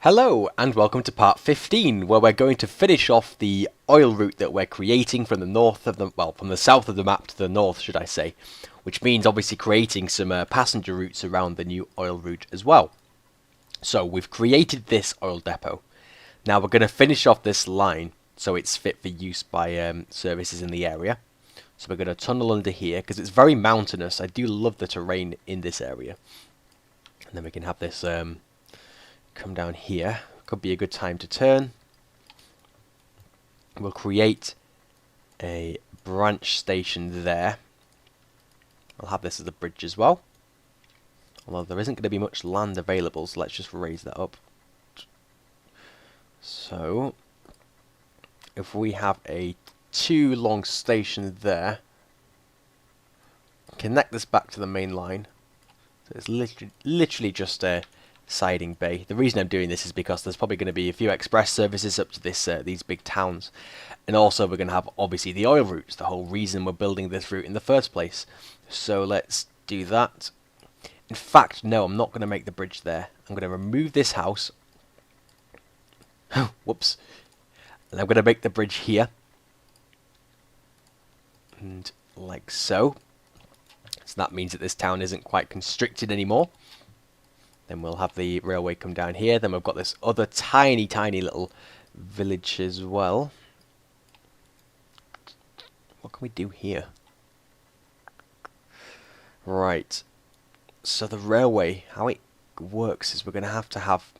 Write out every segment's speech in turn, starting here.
Hello and welcome to part 15, where we're going to finish off the oil route that we're creating from the north of the, well, from the south of the map to the north, should I say, which means obviously creating some passenger routes around the new oil route as well. So we've created this oil depot. Now we're going to finish off this line so it's fit for use by services in the area. So we're going to tunnel under here because it's very mountainous. I do love the terrain in this area. And then we can have this come down here. Could be a good time to turn. We'll create a branch station there. I'll have this as a bridge as well. Although there isn't going to be much land available, so let's just raise that up. So, if we have a too long station there, connect this back to the main line. So it's literally just a siding bay. The reason I'm doing this is because there's probably going to be a few express services up to this these big towns, and also we're going to have obviously the oil routes, the whole reason we're building this route in the first place. So let's do that. In fact, no, I'm not going to make the bridge there. I'm going to remove this house. Whoops. And I'm going to make the bridge here. And like so. So that means that this town isn't quite constricted anymore. Then we'll have the railway come down here. Then we've got this other tiny little village as well. What can we do here? Right. So the railway, how it works is we're going to have...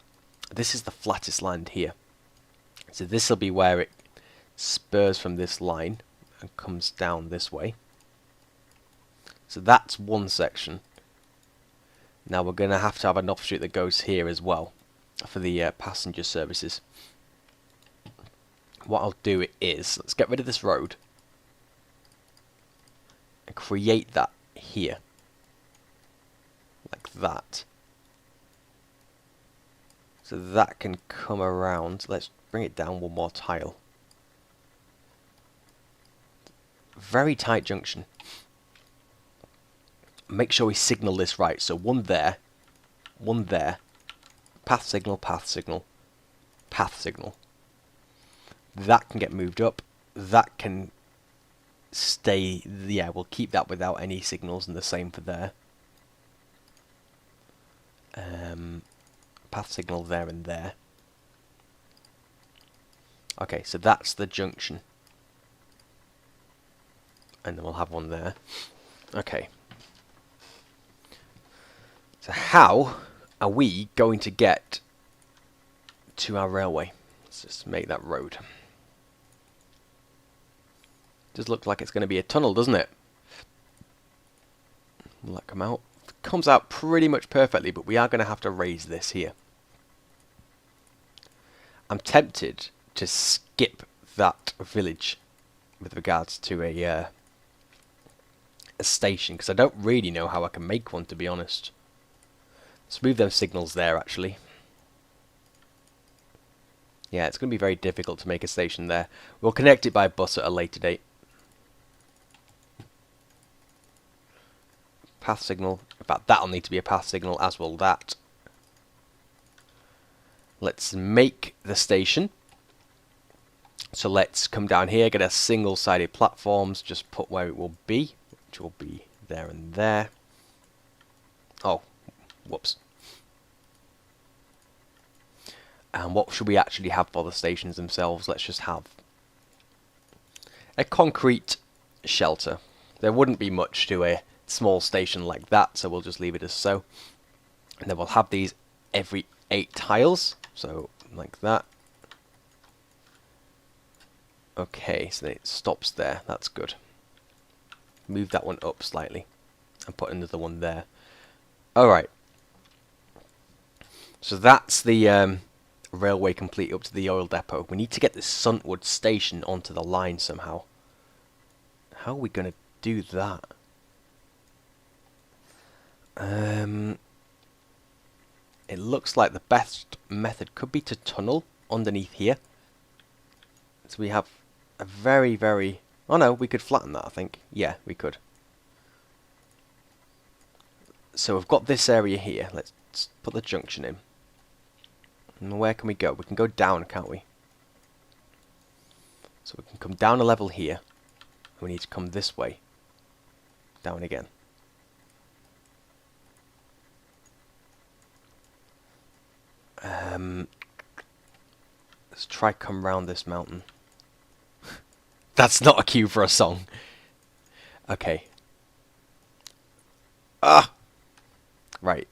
This is the flattest land here. So this will be where it spurs from this line and comes down this way. So that's one section. Now we're going to have an offshoot that goes here as well for the passenger services. What I'll do is, let's get rid of this road and create that here. Like that. So that can come around. Let's bring it down one more tile. Very tight junction. Make sure we signal this right. So one there, path signal, path signal, path signal. That can get moved up. That can stay, yeah, we'll keep that without any signals, and the same for there. Path signal there and there. Okay, so that's the junction. And then we'll have one there. Okay. So how are we going to get to our railway? Let's just make that road. Does look like it's going to be a tunnel, doesn't it? Will that come out? It comes out pretty much perfectly, but we are going to have to raise this here. I'm tempted to skip that village with regards to a station, because I don't really know how I can make one, to be honest. Let's move those signals there, actually. Yeah, it's going to be very difficult to make a station there. We'll connect it by bus at a later date. Path signal. In fact, that'll need to be a path signal, as will that. Let's make the station. So let's come down here, get a single-sided platforms, just put where it will be, which will be there and there. Oh, whoops. And what should we actually have for the stations themselves? Let's just have a concrete shelter. There wouldn't be much to a small station like that, so we'll just leave it as so. And then we'll have these every 8 tiles, so like that. Okay, so then it stops there. That's good. Move that one up slightly and put another one there. Alright. So that's the railway complete up to the oil depot. We need to get this Suntwood station onto the line somehow. How are we going to do that? It looks like the best method could be to tunnel underneath here. So we have a very... Oh no, we could flatten that, I think. Yeah, we could. So we've got this area here. Let's put the junction in. And where can we go? We can go down, can't we? So we can come down a level here. And we need to come this way. Down again. Let's try come round this mountain. That's not a cue for a song. Okay. Ah! Right.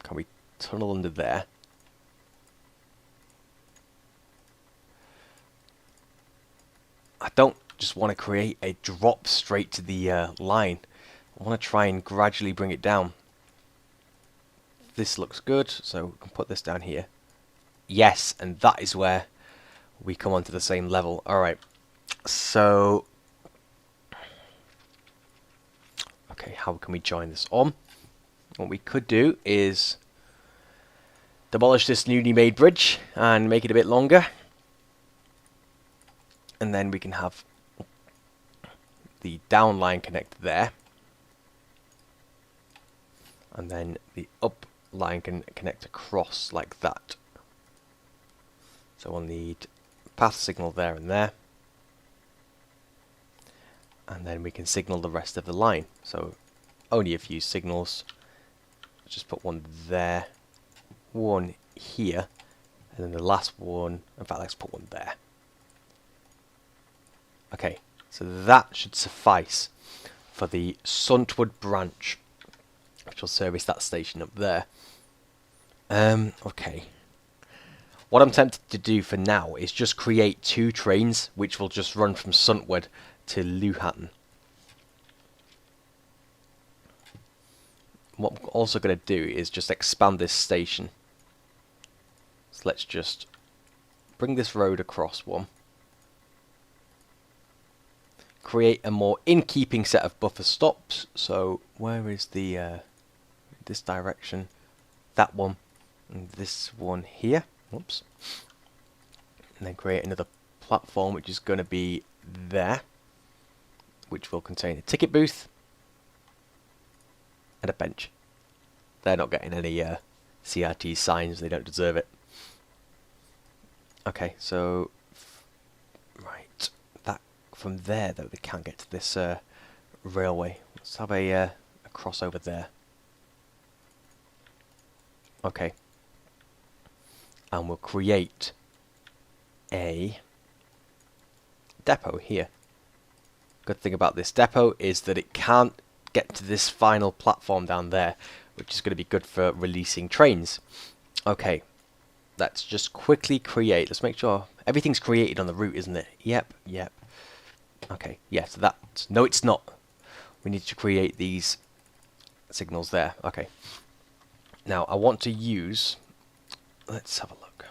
Can we tunnel under there? I don't just want to create a drop straight to the line. I want to try and gradually bring it down. This looks good, so we can put this down here. Yes, and that is where we come onto the same level. Alright, so... Okay, how can we join this on? What we could do is demolish this newly made bridge and make it a bit longer. And then we can have the down line connect there. And then the up line can connect across like that. So we'll need path signal there and there. And then we can signal the rest of the line. So only a few signals. Just put one there, one here, and then the last one, in fact let's put one there. Okay, so that should suffice for the Suntwood branch, which will service that station up there. Okay. What I'm tempted to do for now is just create 2 trains, which will just run from Suntwood to Luhatton. What I'm also going to do is just expand this station. So let's just bring this road across one. Create a more in-keeping set of buffer stops. So where is the this direction? That one and this one here. Whoops. And then create another platform which is going to be there, which will contain a ticket booth and a bench. They're not getting any CRT signs, they don't deserve it. Okay, so right, that from there though they can't get to this railway. Let's have a crossover there. Okay, and we'll create a depot here. Good thing about this depot is that it can't get to this final platform down there, which is going to be good for releasing trains. Okay, let's just quickly create, let's make sure everything's created on the route, isn't it? Yep. Okay, yeah, so that, no it's not. We need to create these signals there. Okay, now I want to use, let's have a look.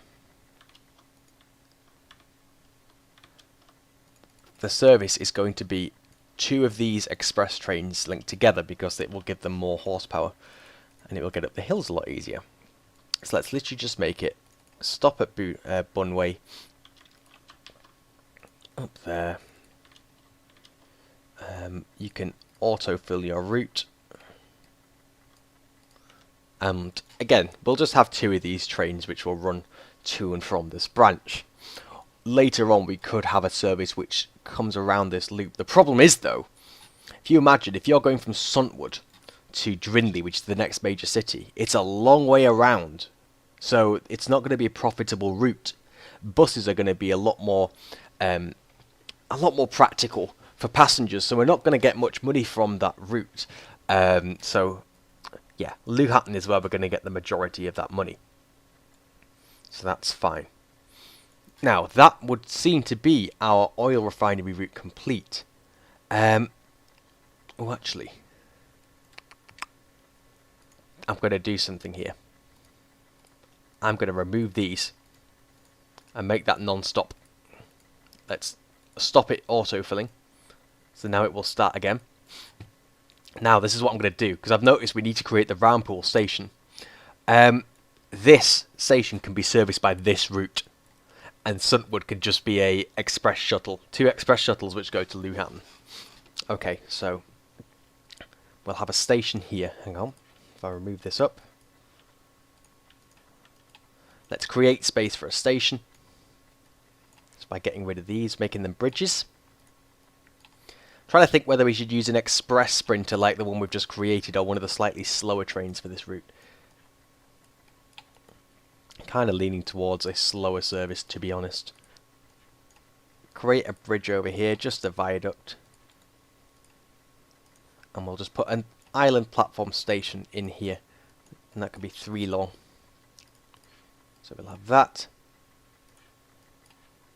The service is going to be 2 of these express trains linked together because it will give them more horsepower and it will get up the hills a lot easier. So let's literally just make it stop at Bunway up there. You can autofill your route, and again we'll just have 2 of these trains which will run to and from this branch. Later on we could have a service which comes around this loop. The problem is though, if you imagine if you're going from Suntwood to Drinley, which is the next major city, it's a long way around, so it's not going to be a profitable route. Buses are going to be a lot more practical for passengers, so we're not going to get much money from that route. So yeah, Luhatton is where we're going to get the majority of that money, so that's fine. Now, that would seem to be our oil refinery route complete. Oh, actually, I'm going to do something here. I'm going to remove these and make that non-stop. Let's stop it auto-filling. So now it will start again. Now, this is what I'm going to do, because I've noticed we need to create the Roundpool station. This station can be serviced by this route. And Suntwood could just be a express shuttle. 2 express shuttles which go to Luhatton. Okay, so we'll have a station here. Hang on. if I remove this up. Let's create space for a station. Just by getting rid of these, making them bridges. Trying to think whether we should use an express sprinter like the one we've just created or one of the slightly slower trains for this route. Kind of leaning towards a slower service, to be honest. Create a bridge over here, just a viaduct. And we'll just put an island platform station in here. And that could be 3 long. So we'll have that.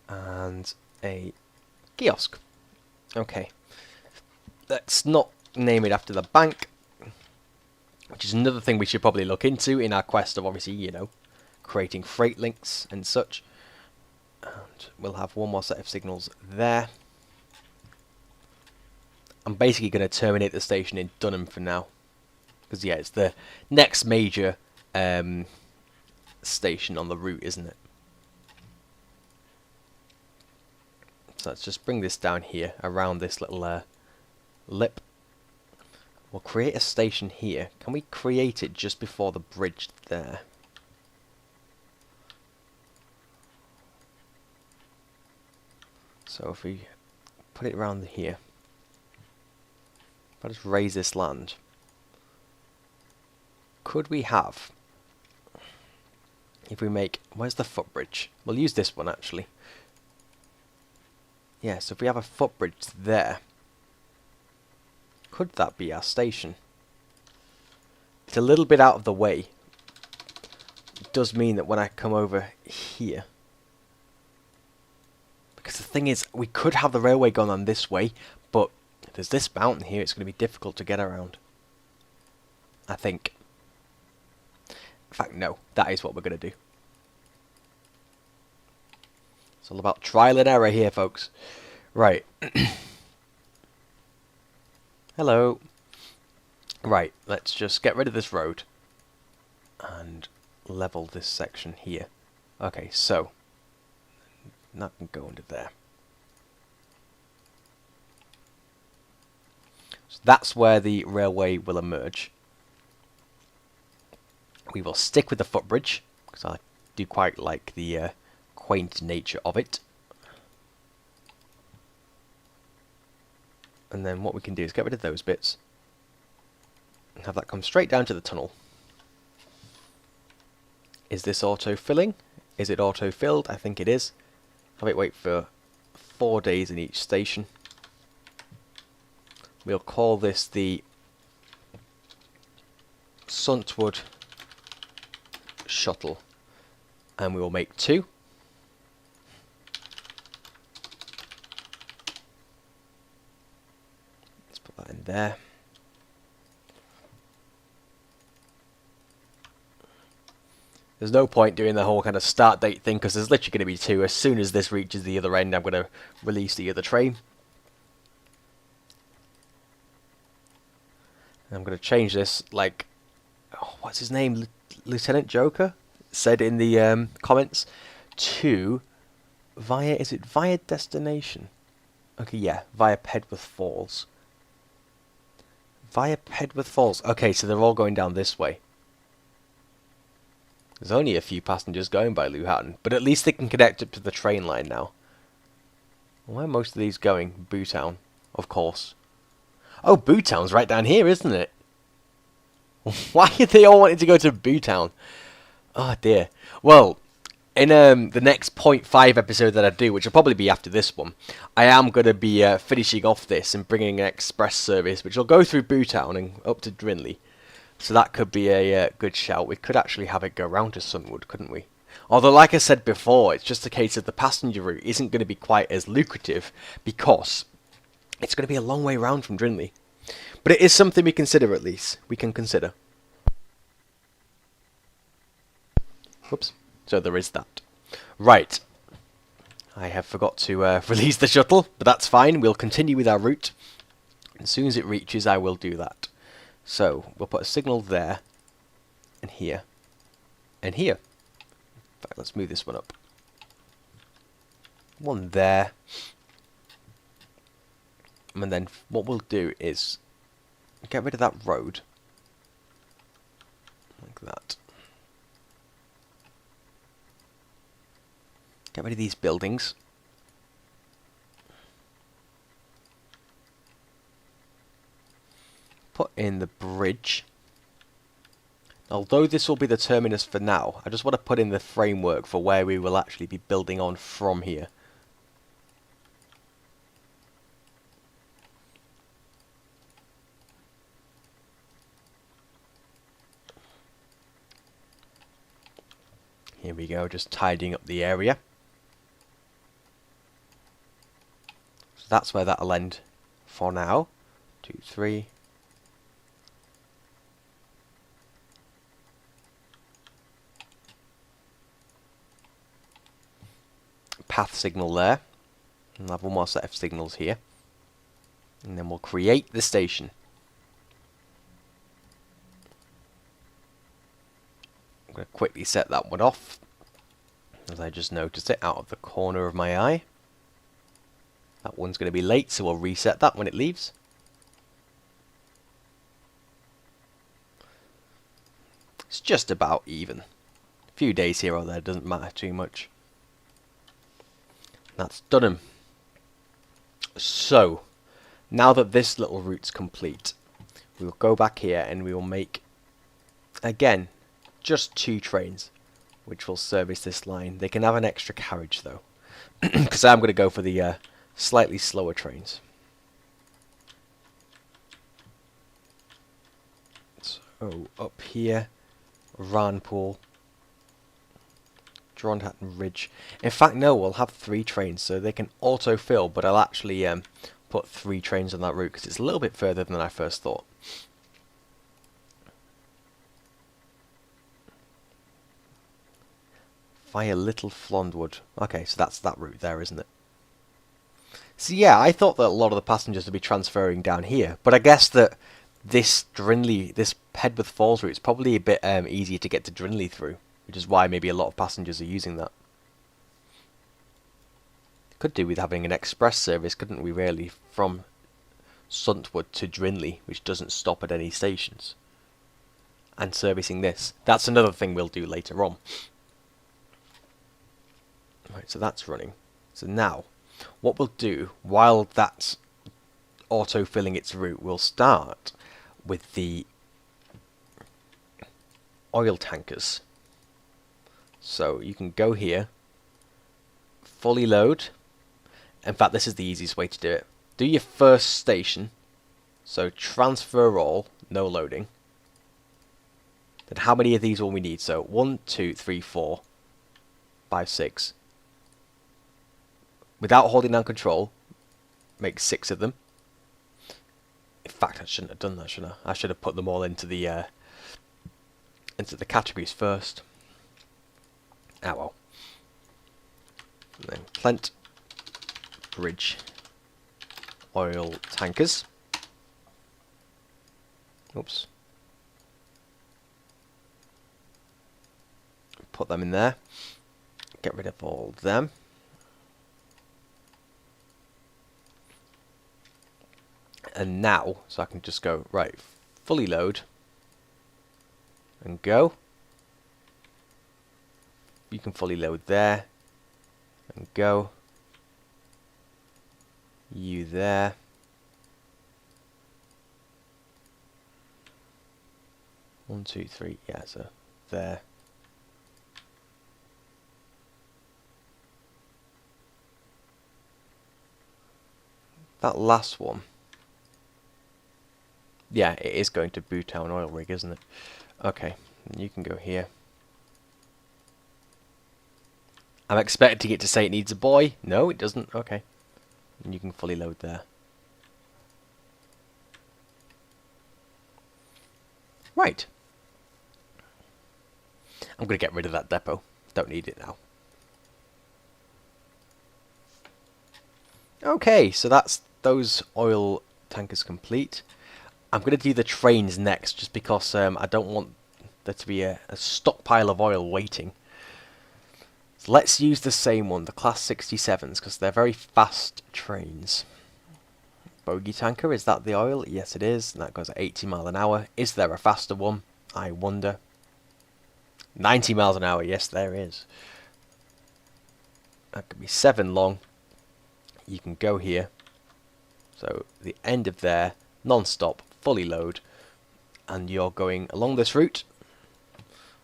And a kiosk. Okay. Let's not name it after the bank. Which is another thing we should probably look into in our quest of, obviously, you know, creating freight links and such. And we'll have one more set of signals there. I'm basically going to terminate the station in Dunham for now. Because, yeah, it's the next major station on the route, isn't it? So let's just bring this down here, around this little lip. We'll create a station here. Can we create it just before the bridge there? So if we put it around here. If I just raise this land. Could we have... If we make... Where's the footbridge? We'll use this one actually. Yeah, so if we have a footbridge there. Could that be our station? It's a little bit out of the way. It does mean that when I come over here... Because the thing is, we could have the railway going on this way, but if there's this mountain here, it's going to be difficult to get around. I think. In fact, no. That is what we're going to do. It's all about trial and error here, folks. Right. Hello. Right, let's just get rid of this road. And level this section here. Okay, so... That can go under there. So that's where the railway will emerge. We will stick with the footbridge, because I do quite like the quaint nature of it. And then what we can do is get rid of those bits. And have that come straight down to the tunnel. Is this auto-filling? Is it auto-filled? I think it is. Have it wait for 4 days in each station. We'll call this the Suntwood Shuttle. And we will make 2. Let's put that in there. There's no point doing the whole kind of start date thing because there's literally going to be 2. As soon as this reaches the other end, I'm going to release the other train. And I'm going to change this like, oh, what's his name? Lieutenant Joker said in the comments to via, is it via destination? Okay, yeah, via Pedworth Falls. Via Pedworth Falls. Okay, so they're all going down this way. There's only a few passengers going by Luhatton, but at least they can connect up to the train line now. Where are most of these going? Bootown, of course. Oh, Bootown's right down here, isn't it? Why are they all wanting to go to Bootown? Oh dear. Well, in the next 0.5 episode that I do, which will probably be after this one, I am going to be finishing off this and bringing an express service, which will go through Bootown and up to Drinley. So that could be a good shout. We could actually have it go round to Sunwood, couldn't we? Although, like I said before, it's just a case of the passenger route isn't going to be quite as lucrative because it's going to be a long way round from Drinley. But it is something we consider, at least. We can consider. Whoops. So there is that. Right. I have forgot to release the shuttle, but that's fine. We'll continue with our route. As soon as it reaches, I will do that. So, we'll put a signal there, and here, and here. In fact, let's move this one up. One there. And then what we'll do is get rid of that road. like that. Get rid of these buildings. Put in the bridge. Although this will be the terminus for now, I just want to put in the framework for where we will actually be building on from here. Here we go, just tidying up the area. So that's where that'll end for now. 2, 3. Path signal there. And I'll have one more set of signals here. And then we'll create the station. I'm going to quickly set that one off, as I just noticed it out of the corner of my eye. That one's going to be late, so we'll reset that when it leaves. It's just about even. A few days here or there doesn't matter too much. That's done him. So, now that this little route's complete, we will go back here and we will make, again, just 2 trains, which will service this line. They can have an extra carriage though, because I'm going to go for the slightly slower trains. So, up here, Ranpool, Dronhatton Ridge. In fact, no, we'll have 3 trains, so they can auto-fill, but I'll actually put 3 trains on that route, because it's a little bit further than I first thought. Via Little Flondwood. Okay, so that's that route there, isn't it? So yeah, I thought that a lot of the passengers would be transferring down here, but I guess that this Pedworth Falls route is probably a bit easier to get to Drinley through, which is why maybe a lot of passengers are using that. Could do with having an express service, couldn't we really, from Suntwood to Drinley, which doesn't stop at any stations. And servicing this. That's another thing we'll do later on. Right, so that's running. So now, what we'll do, while that's auto-filling its route, we'll start with the oil tankers. So you can go here, fully load. In fact, this is the easiest way to do it. Do your first station, so transfer all, no loading. Then how many of these will we need? So 1, 2, 3, 4, 5, 6. Without holding down control, make 6 of them. In fact, I shouldn't have done that, should I? I should have put them all into the categories first. Ah well. And then Plent Bridge oil tankers. Oops. Put them in there. Get rid of all of them. And now, so I can just go, right, fully load, and go. You can fully load there, and go. You there. One, two, three, yeah, so there. That last one. Yeah, it is going to Bootown Oil Rig, isn't it? Okay, you can go here. I'm expecting it to say it needs a buoy. No, it doesn't. Okay. And you can fully load there. Right. I'm going to get rid of that depot. Don't need it now. Okay, so that's those oil tankers complete. I'm going to do the trains next, just because I don't want there to be a stockpile of oil waiting. So let's use the same one, the Class 67s, because they're very fast trains. Bogey tanker, is that the oil? Yes it is, and that goes at 80 miles an hour. Is there a faster one? I wonder. 90 miles an hour, yes there is. That could be 7 long. You can go here. So the end of there, non-stop, fully load. And you're going along this route.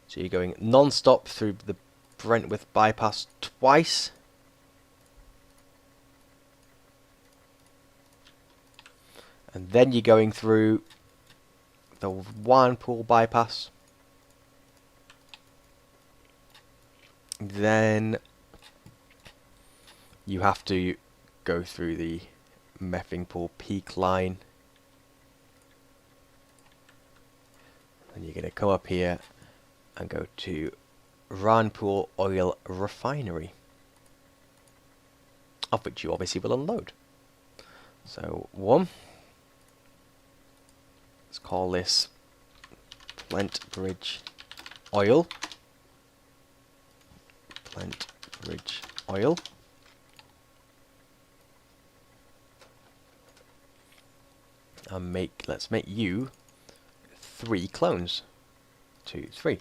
So you're going non-stop through the Brentworth bypass twice. And then you're going through the Warnpool bypass. Then you have to go through the Meffingpool Peak line. And you're going to come up here and go to Ranpool Oil Refinery, of which you obviously will unload. So, one. Let's call this Plentbridge Oil. Plentbridge Oil. And let's make you 3 clones. 2, 3.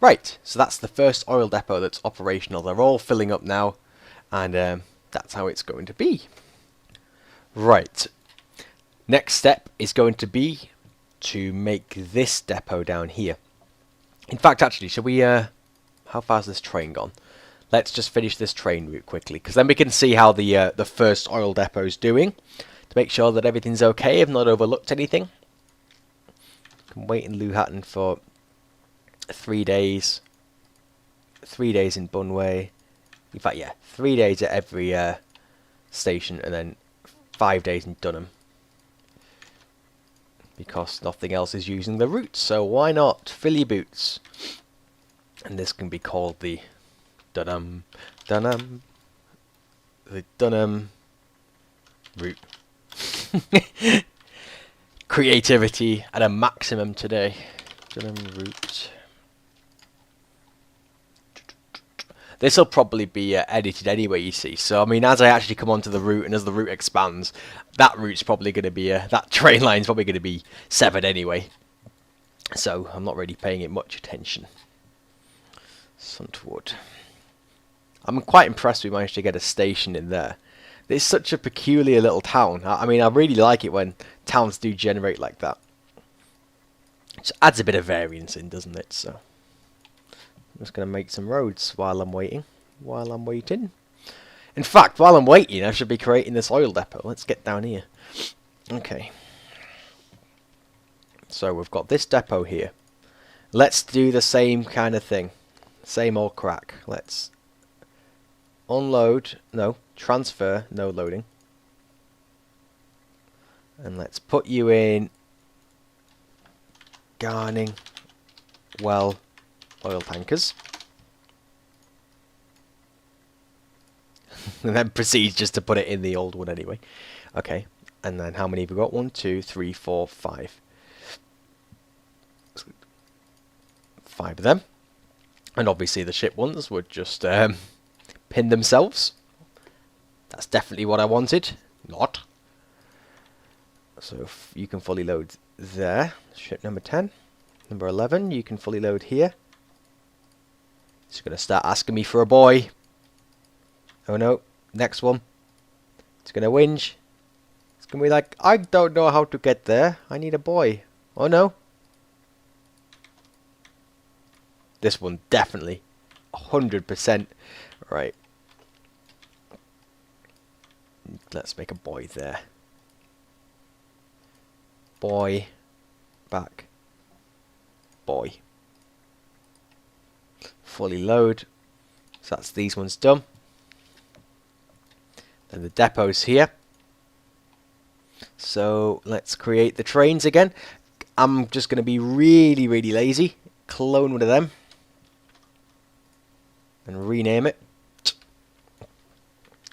Right, so that's the first oil depot that's operational. They're all filling up now, and that's how it's going to be. Right, next step is going to be to make this depot down here. In fact, actually, shall we, how far has this train gone? Let's just finish this train route quickly, because then we can see how the first oil depot is doing, to make sure that everything's okay, I've not overlooked anything. Can wait in Luhatton for 3 days. 3 days in Bunway. In fact, yeah, 3 days at every station, and then 5 days in Dunham. Because nothing else is using the route, so why not fill your boots? And this can be called the Dunham route. Creativity at a maximum today. Dunham route. This will probably be edited anyway, you see. So, I mean, as I actually come onto the route and as the route expands, that route's probably going to be, that train line's probably going to be severed anyway. So, I'm not really paying it much attention. Suntwood. I'm quite impressed we managed to get a station in there. It's such a peculiar little town. I mean, I really like it when towns do generate like that. It just adds a bit of variance in, doesn't it? So, I'm just going to make some roads while I'm waiting. In fact, while I'm waiting, I should be creating this oil depot. Let's get down here. Okay. So, we've got this depot here. Let's do the same kind of thing. Same old crack. Let's unload. No. Transfer. No loading. And let's put you in Garning Well oil tankers. And then proceeds just to put it in the old one anyway. Okay. And then how many have we got? 1, 2, 3, 4, 5. 5 of them. And obviously the ship ones would just pin themselves. That's definitely what I wanted. Not. So if you can fully load there. Ship number 10. Number 11, you can fully load here. It's going to start asking me for a boy. Oh no. Next one. It's going to whinge. It's going to be like, I don't know how to get there. I need a boy. Oh no. This one definitely 100%. Right. Let's make a boy there. Boy. Back. Boy. Fully load. So that's these ones done. Then the depot's here. So let's create the trains again. I'm just going to be really, really lazy. Clone one of them. And rename it.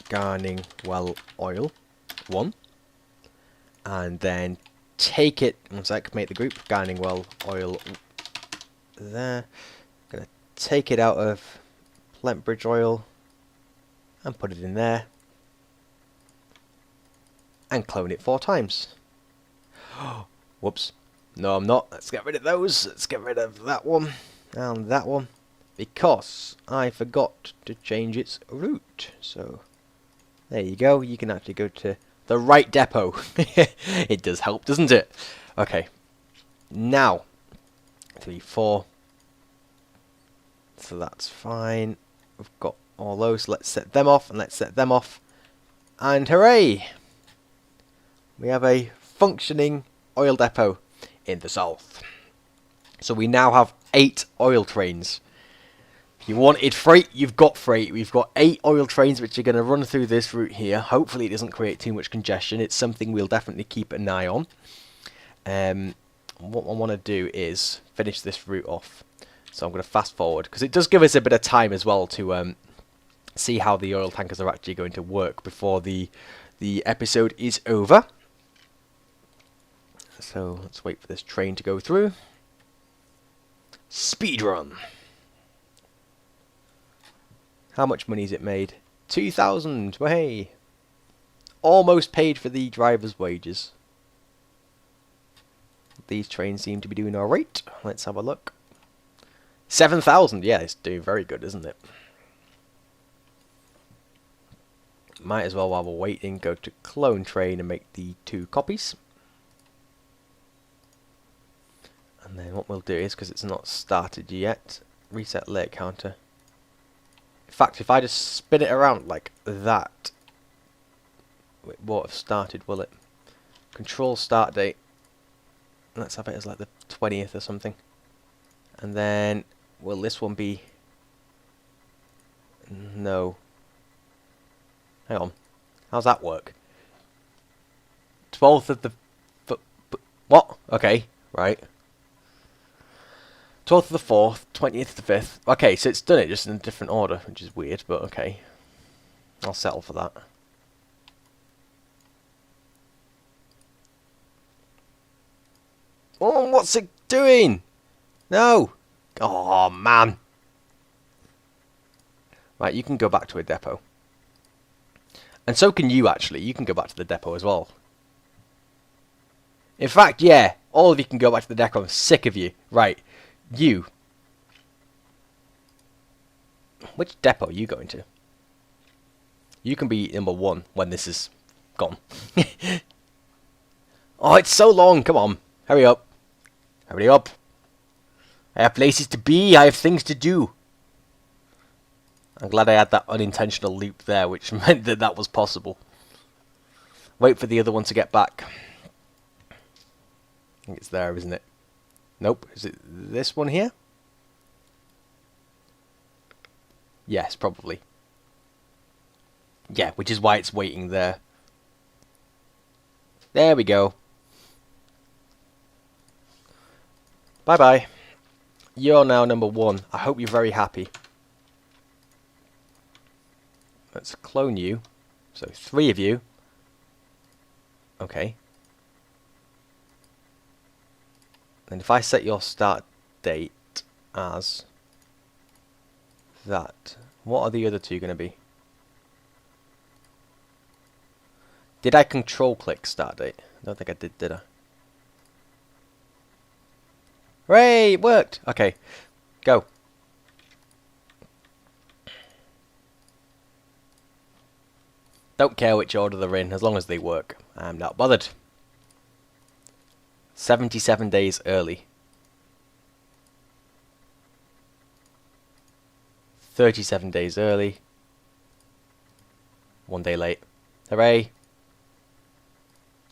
Garning Well Oil 1. And then take it. One sec, make the group. Garning Well Oil there. Gonna take it out of Plentbridge Oil and put it in there. And clone it 4 times. Whoops. No, I'm not. Let's get rid of those. Let's get rid of that one and that one, because I forgot to change its route. So there you go. You can actually go to the right depot. It does help, doesn't it? Okay. Now 3, 4. So that's fine. We've got all those. Let's set them off, and let's set them off. And hooray! We have a functioning oil depot in the south. So we now have 8 oil trains. If you wanted freight, you've got freight. We've got 8 oil trains which are going to run through this route here. Hopefully it doesn't create too much congestion. It's something we'll definitely keep an eye on. What I want to do is finish this route off. So I'm going to fast forward, because it does give us a bit of time as well to see how the oil tankers are actually going to work before the episode is over. So let's wait for this train to go through. Speedrun. How much money has it made? 2,000. Hey, almost paid for the driver's wages. These trains seem to be doing alright. Let's have a look. 7,000. Yeah, it's doing very good, isn't it? Might as well, while we're waiting, go to clone train and make the 2 copies. And then what we'll do is, because it's not started yet, reset layer counter. In fact, if I just spin it around like that, it won't have started, will it? Control start date. Let's have it as like the 20th or something. And then, will this one be... No. Hang on. How's that work? 12th of the... What? Okay, right. 12th of the 4th, 20th of the 5th. Okay, so it's done it just in a different order, which is weird, but okay. I'll settle for that. Oh, what's it doing? No! Oh, man. Right, you can go back to a depot. And so can you, actually. You can go back to the depot as well. In fact, yeah, all of you can go back to the depot. I'm sick of you. Right, you. Which depot are you going to? You can be number 1 when this is gone. Oh, it's so long. Come on. Hurry up. Hurry up. I have places to be. I have things to do. I'm glad I had that unintentional loop there, which meant that that was possible. Wait for the other one to get back. I think it's there, isn't it? Nope. Is it this one here? Yes, probably. Yeah, which is why it's waiting there. There we go. Bye-bye. You're now number 1. I hope you're very happy. Let's clone you. So 3 of you. Okay. And if I set your start date as that, what are the other 2 going to be? Did I control click start date? I don't think I did I? Hooray! It worked! Okay. Go. Don't care which order they're in, as long as they work. I'm not bothered. 77 days early. 37 days early. 1 day late. Hooray!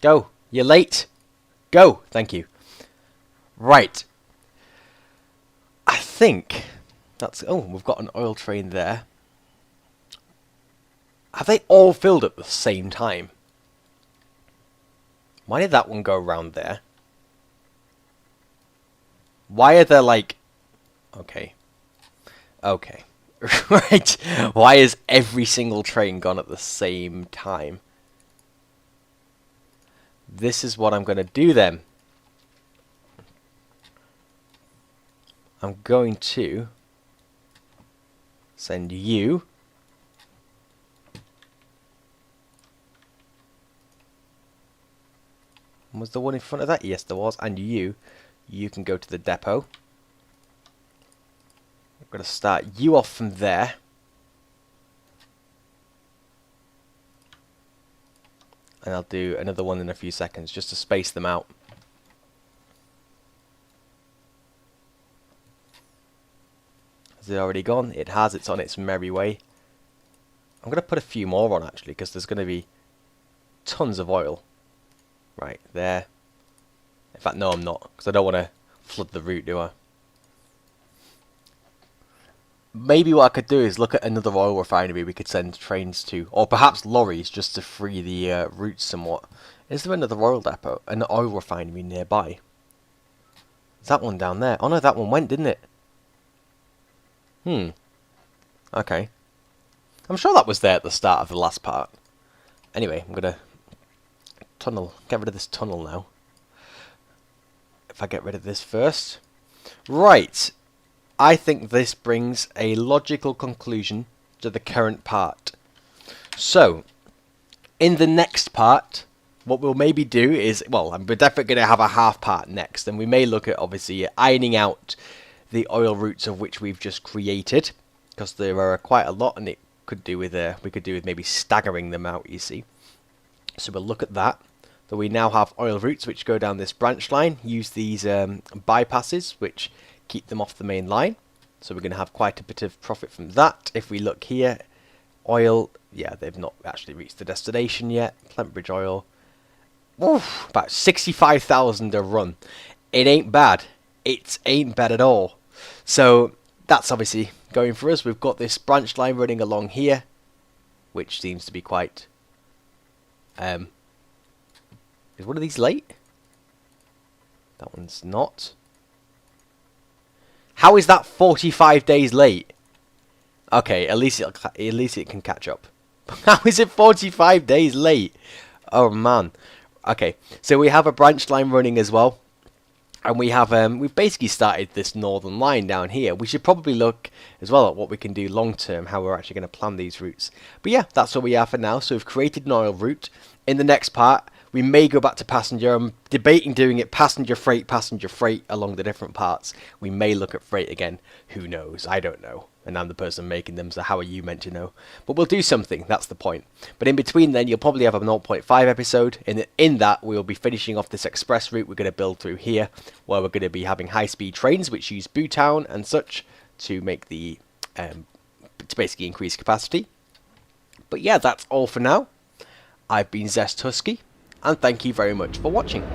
Go! You're late! Go! Thank you. Right. I think that's... Oh, we've got an oil train there. Have they all filled at the same time? Why did that one go around there? Why are there like... Okay. Okay. Right. Why is every single train gone at the same time? This is what I'm going to do then. I'm going to send you Was there one in front of that? Yes, there was. And you can go to the depot. I'm going to start you off from there. And I'll do another one in a few seconds, just to space them out. Has it already gone? It has. It's on its merry way. I'm going to put a few more on, actually, because there's going to be tons of oil. Right, there. In fact, no, I'm not, because I don't want to flood the route, do I? Maybe what I could do is look at another oil refinery we could send trains to, or perhaps lorries, just to free the route somewhat. Is there another oil depot, an oil refinery nearby? Is that one down there? Oh no, that one went, didn't it? Okay. I'm sure that was there at the start of the last part. Anyway, I'm gonna get rid of this tunnel now. If I get rid of this first. Right. I think this brings a logical conclusion to the current part. So, in the next part, what we'll maybe do is, well, we're definitely going to have a half part next, and we may look at, obviously, ironing out the oil routes of which we've just created, because there are quite a lot, and it could do with we could do with maybe staggering them out, you see. So we'll look at that. So we now have oil routes which go down this branch line, use these bypasses which keep them off the main line. So we're going to have quite a bit of profit from that. If we look here, oil, yeah, they've not actually reached the destination yet. Plentbridge oil, oof, about 65,000 a run. It ain't bad. It ain't bad at all. So that's obviously going for us. We've got this branch line running along here, which seems to be quite... is one of these late? That one's not. How is that 45 days late? Okay, at least it can catch up. How is it 45 days late? Oh man. Okay, so we have a branch line running as well. And we have we've basically started this northern line down here. We should probably look as well at what we can do long term, how we're actually going to plan these routes. But yeah, that's what we have for now. So we've created an oil route. In the next part, we may go back to passenger. I'm debating doing it passenger freight along the different parts. We may look at freight again. Who knows? I don't know. And I'm the person making them, so how are you meant to know? But we'll do something, that's the point. But in between then, you'll probably have a 0.5 episode. In that, we'll be finishing off this express route we're going to build through here, where we're going to be having high-speed trains, which use Bootown and such, to make the, to basically increase capacity. But yeah, that's all for now. I've been Zest Husky, and thank you very much for watching.